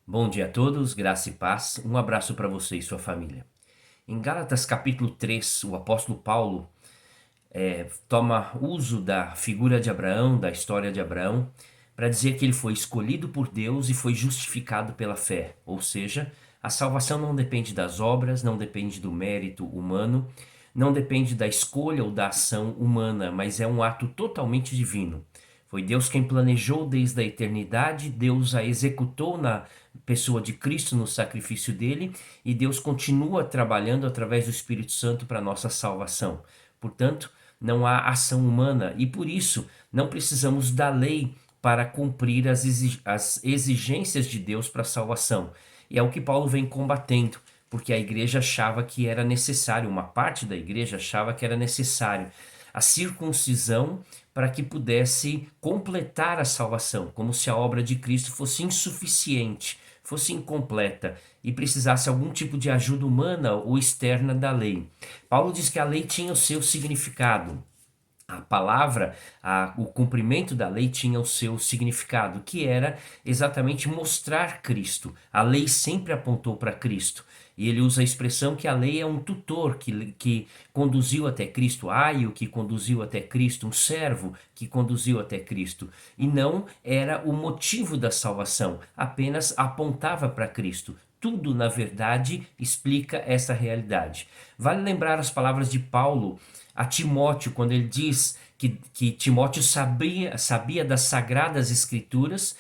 Bom dia a todos, graça e paz. Um abraço para você e sua família. Em Gálatas capítulo 3, o apóstolo Paulo toma uso da figura de Abraão, da história de Abraão, para dizer que ele foi escolhido por Deus e foi justificado pela fé. Ou seja, a salvação não depende das obras, não depende do mérito humano, não depende da escolha ou da ação humana, mas é um ato totalmente divino. Foi Deus quem planejou desde a eternidade, Deus a executou na pessoa de Cristo no sacrifício dele, e Deus continua trabalhando através do Espírito Santo para a nossa salvação. Portanto, não há ação humana e por isso não precisamos da lei para cumprir as exigências de Deus para a salvação. E é o que Paulo vem combatendo, porque a igreja achava que era necessário, uma parte da igreja achava que era necessário a circuncisão para que pudesse completar a salvação, como se a obra de Cristo fosse insuficiente, fosse incompleta e precisasse algum tipo de ajuda humana ou externa da lei. Paulo diz que a lei tinha o seu significado. A palavra, o cumprimento da lei tinha o seu significado, que era exatamente mostrar Cristo. A lei sempre apontou para Cristo. E ele usa a expressão que a lei é um tutor que conduziu até Cristo, aio que conduziu até Cristo, um servo que conduziu até Cristo. E não era o motivo da salvação, apenas apontava para Cristo. Tudo, na verdade, explica essa realidade. Vale lembrar as palavras de Paulo a Timóteo, quando ele diz que Timóteo sabia das sagradas escrituras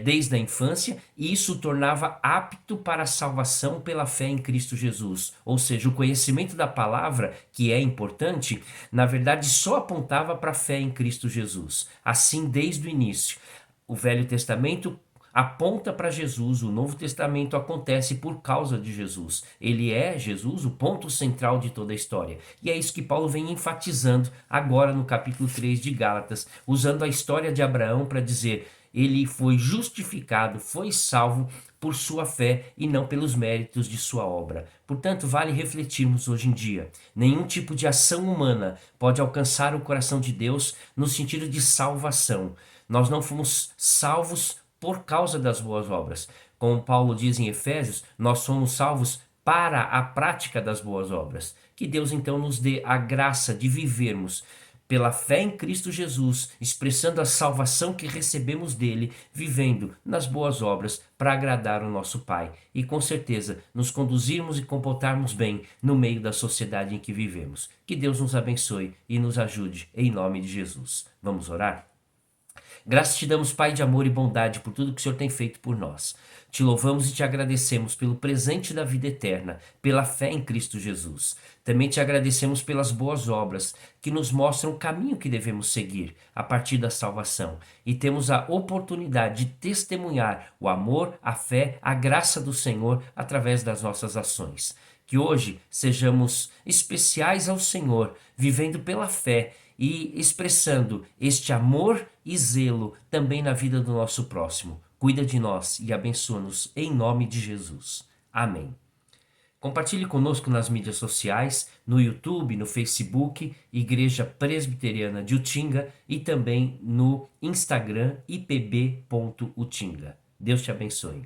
desde a infância, e isso o tornava apto para a salvação pela fé em Cristo Jesus. Ou seja, o conhecimento da palavra, que é importante, na verdade só apontava para a fé em Cristo Jesus. Assim, desde o início. O Velho Testamento aponta para Jesus, o Novo Testamento acontece por causa de Jesus. Ele é, Jesus, o ponto central de toda a história. E é isso que Paulo vem enfatizando agora no capítulo 3 de Gálatas, usando a história de Abraão para dizer: ele foi justificado, foi salvo por sua fé e não pelos méritos de sua obra. Portanto, vale refletirmos hoje em dia. Nenhum tipo de ação humana pode alcançar o coração de Deus no sentido de salvação. Nós não fomos salvos por causa das boas obras. Como Paulo diz em Efésios, nós somos salvos para a prática das boas obras. Que Deus então nos dê a graça de vivermos pela fé em Cristo Jesus, expressando a salvação que recebemos dele, vivendo nas boas obras para agradar o nosso Pai e com certeza nos conduzirmos e comportarmos bem no meio da sociedade em que vivemos. Que Deus nos abençoe e nos ajude em nome de Jesus. Vamos orar? Graças te damos, Pai de amor e bondade, por tudo que o Senhor tem feito por nós. Te louvamos e te agradecemos pelo presente da vida eterna, pela fé em Cristo Jesus. Também te agradecemos pelas boas obras que nos mostram o caminho que devemos seguir a partir da salvação. E temos a oportunidade de testemunhar o amor, a fé, a graça do Senhor através das nossas ações. Que hoje sejamos especiais ao Senhor, vivendo pela fé e expressando este amor e zelo também na vida do nosso próximo. Cuida de nós e abençoa-nos em nome de Jesus. Amém. Compartilhe conosco nas mídias sociais, no YouTube, no Facebook, Igreja Presbiteriana de Utinga, e também no Instagram ipb.utinga. Deus te abençoe.